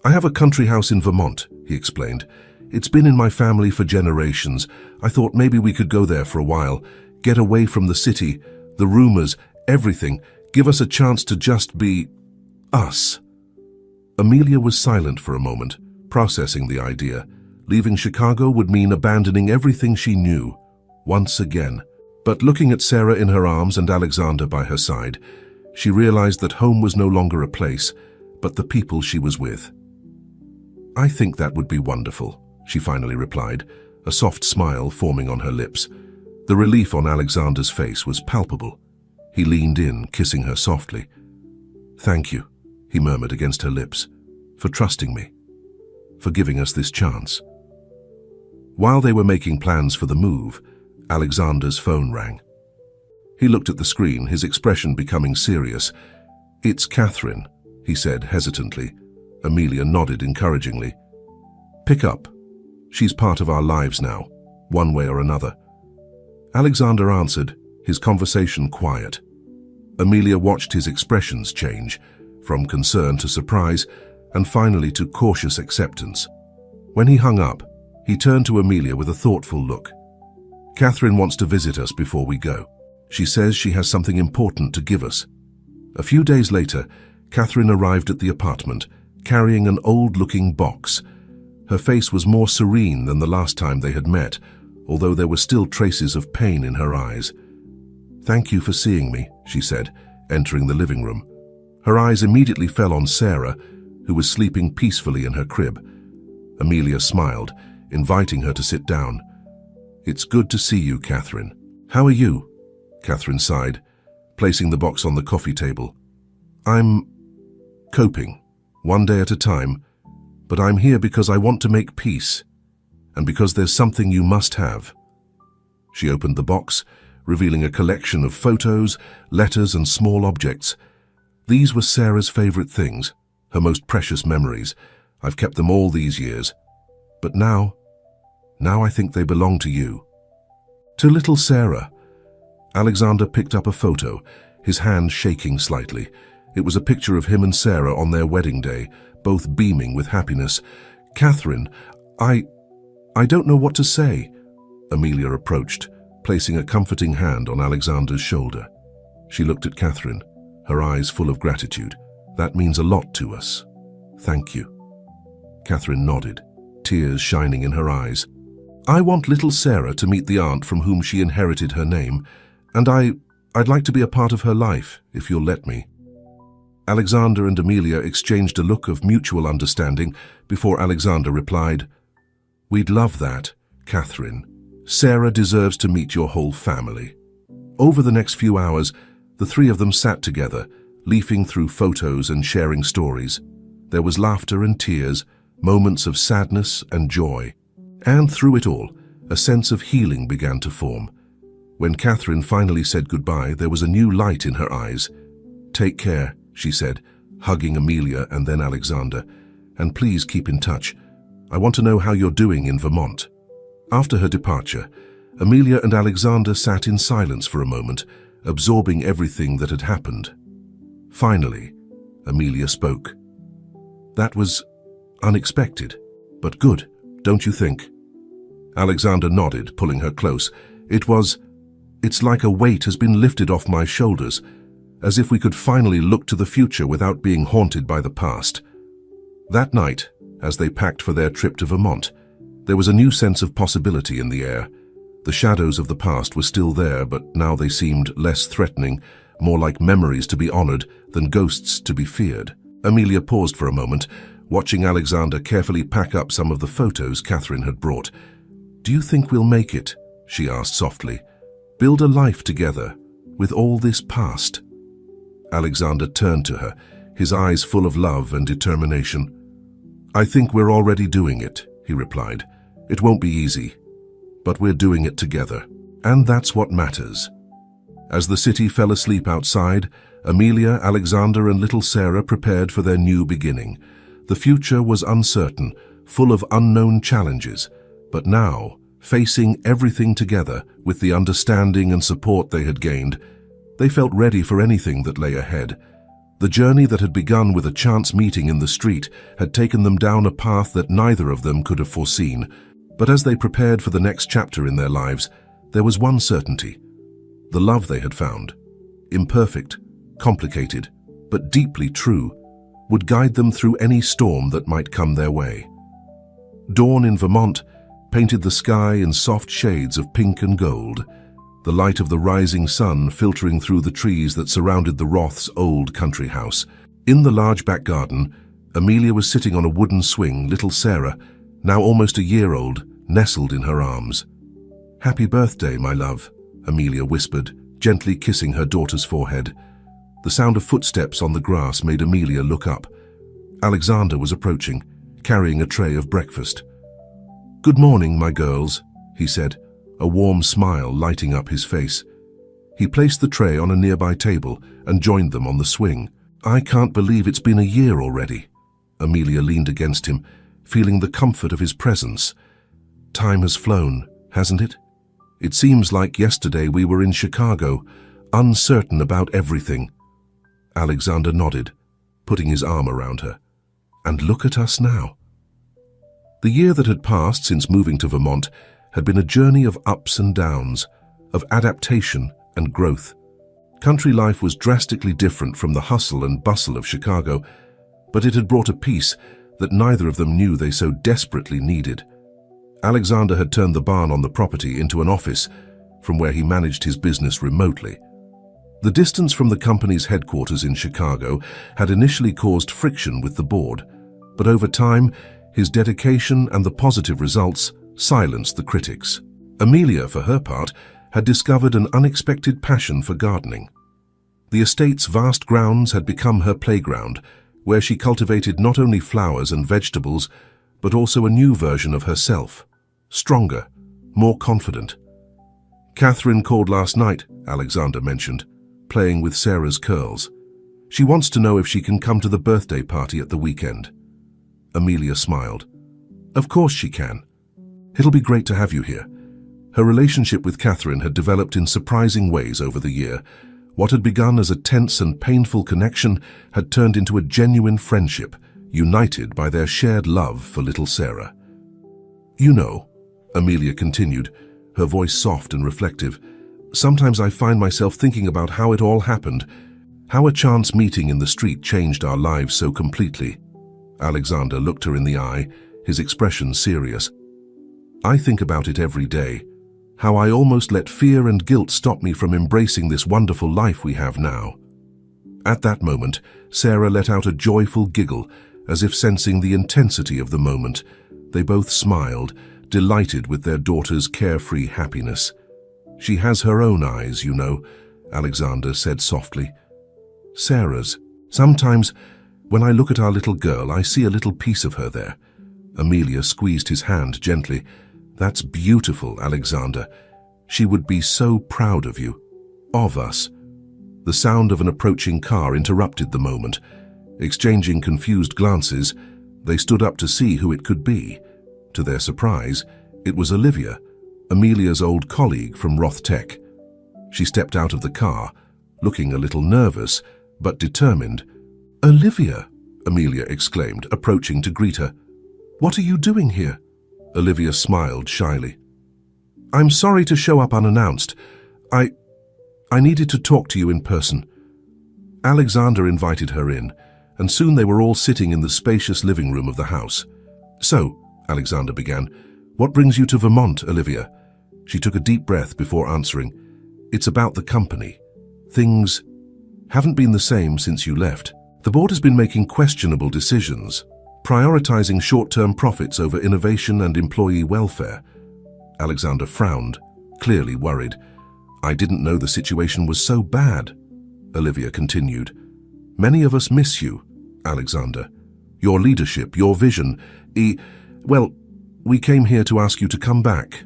"I have a country house in Vermont," he explained. "It's been in my family for generations. I thought maybe we could go there for a while, get away from the city, the rumors, everything, give us a chance to just be us." Amelia was silent for a moment, processing the idea. Leaving Chicago would mean abandoning everything she knew, once again. But looking at Sarah in her arms and Alexander by her side, she realized that home was no longer a place, but the people she was with. "I think that would be wonderful," she finally replied, a soft smile forming on her lips. The relief on Alexander's face was palpable. He leaned in, kissing her softly. "Thank you," he murmured against her lips, "for trusting me, for giving us this chance." While they were making plans for the move, Alexander's phone rang. He looked at the screen, his expression becoming serious. "It's Catherine," he said hesitantly, Amelia nodded encouragingly. Pick up. She's part of our lives now, one way or another. Alexander answered, his conversation quiet. Amelia watched his expressions change, from concern to surprise, and finally to cautious acceptance. When he hung up, he turned to Amelia with a thoughtful look. Catherine wants to visit us before we go. She says she has something important to give us. A few days later, Catherine arrived at the apartment, carrying an old-looking box. Her face was more serene than the last time they had met, although there were still traces of pain in her eyes. "Thank you for seeing me," she said, entering the living room. Her eyes immediately fell on Sarah, who was sleeping peacefully in her crib. Amelia smiled, inviting her to sit down. "It's good to see you, Catherine. How are you?" Catherine sighed, placing the box on the coffee table. "I'm coping, one day at a time, but I'm here because I want to make peace, and because there's something you must have." She opened the box, revealing a collection of photos, letters, and small objects. These were Sarah's favorite things, her most precious memories. I've kept them all these years. But now I think they belong to you. To little Sarah. Alexander picked up a photo, his hand shaking slightly. It was a picture of him and Sarah on their wedding day, both beaming with happiness. "Catherine, I don't know what to say." Amelia approached, placing a comforting hand on Alexander's shoulder. She looked at Catherine, her eyes full of gratitude. "That means a lot to us. Thank you." Catherine nodded, tears shining in her eyes. "I want little Sarah to meet the aunt from whom she inherited her name, and I'd like to be a part of her life, if you'll let me." Alexander and Amelia exchanged a look of mutual understanding before Alexander replied, "We'd love that, Catherine. Sarah deserves to meet your whole family." Over the next few hours, the three of them sat together, leafing through photos and sharing stories. There was laughter and tears, moments of sadness and joy. And through it all, a sense of healing began to form. When Catherine finally said goodbye, there was a new light in her eyes. "Take care," she said, hugging Amelia and then Alexander. "And please keep in touch. I want to know how you're doing in Vermont." After her departure, Amelia and Alexander sat in silence for a moment, absorbing everything that had happened. Finally, Amelia spoke. "That was unexpected, but good, don't you think?" Alexander nodded, pulling her close. It's like a weight has been lifted off my shoulders, as if we could finally look to the future without being haunted by the past." That night, as they packed for their trip to Vermont, there was a new sense of possibility in the air. The shadows of the past were still there, but now they seemed less threatening, more like memories to be honored than ghosts to be feared. Amelia paused for a moment, watching Alexander carefully pack up some of the photos Catherine had brought. "Do you think we'll make it?" she asked softly. "Build a life together, with all this past?" Alexander turned to her, his eyes full of love and determination. "I think we're already doing it," he replied. "It won't be easy, but we're doing it together. And that's what matters." As the city fell asleep outside, Amelia, Alexander, and little Sarah prepared for their new beginning. The future was uncertain, full of unknown challenges, but now, facing everything together with the understanding and support they had gained, they felt ready for anything that lay ahead. The journey that had begun with a chance meeting in the street had taken them down a path that neither of them could have foreseen. But as they prepared for the next chapter in their lives, there was one certainty. The love they had found, imperfect, complicated, but deeply true, would guide them through any storm that might come their way. Dawn in Vermont painted the sky in soft shades of pink and gold, the light of the rising sun filtering through the trees that surrounded the Roths' old country house. In the large back garden, Amelia was sitting on a wooden swing, little Sarah, now almost a year old, nestled in her arms. "Happy birthday, my love," Amelia whispered, gently kissing her daughter's forehead. The sound of footsteps on the grass made Amelia look up. Alexander was approaching, carrying a tray of breakfast. "Good morning, my girls," he said, a warm smile lighting up his face. He placed the tray on a nearby table and joined them on the swing. "I can't believe it's been a year already," Amelia leaned against him, feeling the comfort of his presence. Time has flown, hasn't it? It seems like yesterday we were in Chicago, uncertain about everything. Alexander nodded, putting his arm around her. And look at us now. The year that had passed since moving to Vermont had been a journey of ups and downs, of adaptation and growth. Country life was drastically different from the hustle and bustle of Chicago, but it had brought a peace that neither of them knew they so desperately needed. Alexander had turned the barn on the property into an office from where he managed his business remotely. The distance from the company's headquarters in Chicago had initially caused friction with the board, but over time, his dedication and the positive results silenced the critics. Amelia, for her part, had discovered an unexpected passion for gardening. The estate's vast grounds had become her playground, where she cultivated not only flowers and vegetables, but also a new version of herself, stronger, more confident. Catherine called last night, Alexander mentioned, playing with Sarah's curls. She wants to know if she can come to the birthday party at the weekend. Amelia smiled. Of course she can. It'll be great to have you here. Her relationship with Catherine had developed in surprising ways over the year. What had begun as a tense and painful connection had turned into a genuine friendship, united by their shared love for little Sarah. You know, Amelia continued, her voice soft and reflective, sometimes I find myself thinking about how it all happened, how a chance meeting in the street changed our lives so completely. Alexander looked her in the eye, his expression serious. I think about it every day, how I almost let fear and guilt stop me from embracing this wonderful life we have now. At that moment, Sarah let out a joyful giggle, as if sensing the intensity of the moment. They both smiled, delighted with their daughter's carefree happiness. She has her own eyes, you know, Alexander said softly. Sarah's. Sometimes, when I look at our little girl, I see a little piece of her there. Amelia squeezed his hand gently. That's beautiful, Alexander. She would be so proud of you. Of us. The sound of an approaching car interrupted the moment. Exchanging confused glances, they stood up to see who it could be. To their surprise, it was Olivia, Amelia's old colleague from Roth Tech. She stepped out of the car, looking a little nervous, but determined. Olivia, Amelia exclaimed, approaching to greet her. What are you doing here? Olivia smiled shyly. I'm sorry to show up unannounced. I needed to talk to you in person. Alexander invited her in, and soon they were all sitting in the spacious living room of the house. So, Alexander began, what brings you to Vermont, Olivia? She took a deep breath before answering. It's about the company. Things haven't been the same since you left. The board has been making questionable decisions, prioritizing short-term profits over innovation and employee welfare. Alexander frowned, clearly worried. I didn't know the situation was so bad, Olivia continued. Many of us miss you, Alexander. Your leadership, your vision. Well, we came here to ask you to come back.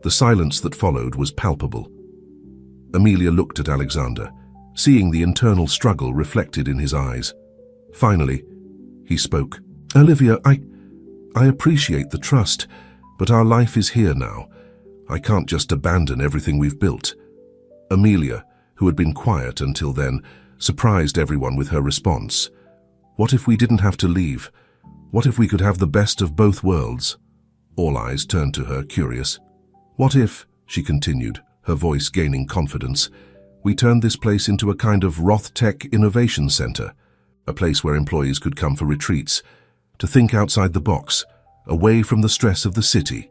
The silence that followed was palpable. Amelia looked at Alexander, seeing the internal struggle reflected in his eyes. Finally, he spoke. Olivia, I appreciate the trust, but our life is here now. I can't just abandon everything we've built. Amelia, who had been quiet until then, surprised everyone with her response. What if we didn't have to leave? What if we could have the best of both worlds? All eyes turned to her, curious. What if, she continued, her voice gaining confidence, we turned this place into a kind of Roth Tech Innovation Center, a place where employees could come for retreats, to think outside the box, away from the stress of the city.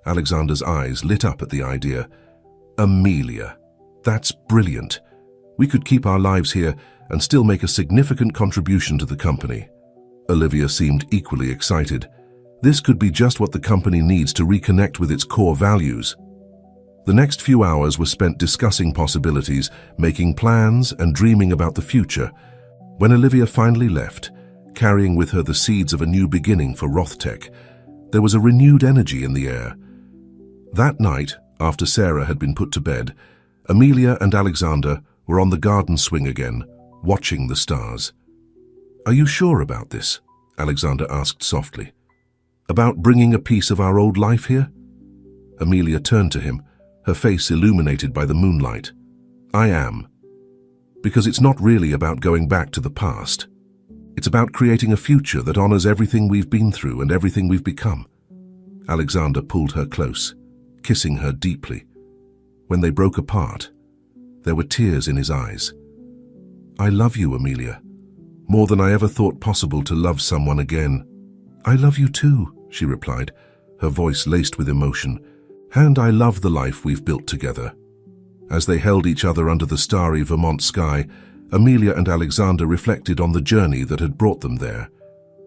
Alexander's eyes lit up at the idea. Amelia, that's brilliant. We could keep our lives here and still make a significant contribution to the company. Olivia seemed equally excited. This could be just what the company needs to reconnect with its core values. The next few hours were spent discussing possibilities, making plans, and dreaming about the future. When Olivia finally left, carrying with her the seeds of a new beginning for Rothtech, there was a renewed energy in the air. That night, after Sarah had been put to bed, Amelia and Alexander were on the garden swing again, watching the stars. "Are you sure about this?" Alexander asked softly. "About bringing a piece of our old life here?" Amelia turned to him, her face illuminated by the moonlight. "I am. Because it's not really about going back to the past. It's about creating a future that honors everything we've been through and everything we've become." Alexander pulled her close, kissing her deeply. When they broke apart, there were tears in his eyes. "I love you, Amelia, more than I ever thought possible to love someone again." "I love you too," she replied, her voice laced with emotion. "And I love the life we've built together." As they held each other under the starry Vermont sky, Amelia and Alexander reflected on the journey that had brought them there.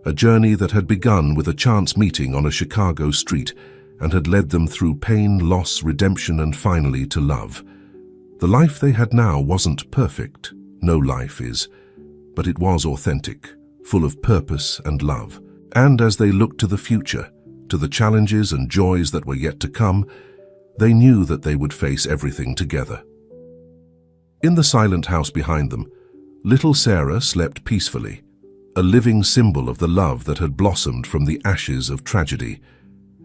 A journey that had begun with a chance meeting on a Chicago street and had led them through pain, loss, redemption, and finally to love. The life they had now wasn't perfect. No life is. But it was authentic, full of purpose and love. And as they looked to the future, to the challenges and joys that were yet to come, they knew that they would face everything together. In the silent house behind them, little Sarah slept peacefully, a living symbol of the love that had blossomed from the ashes of tragedy.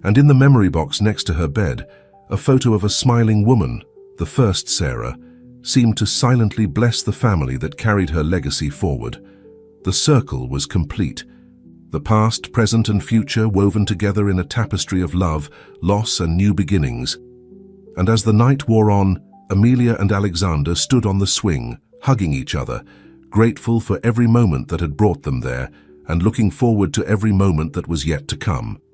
And in the memory box next to her bed, a photo of a smiling woman, the first Sarah, seemed to silently bless the family that carried her legacy forward. The circle was complete. The past, present, and future woven together in a tapestry of love, loss, and new beginnings. And as the night wore on, Amelia and Alexander stood on the swing, hugging each other, grateful for every moment that had brought them there, and looking forward to every moment that was yet to come.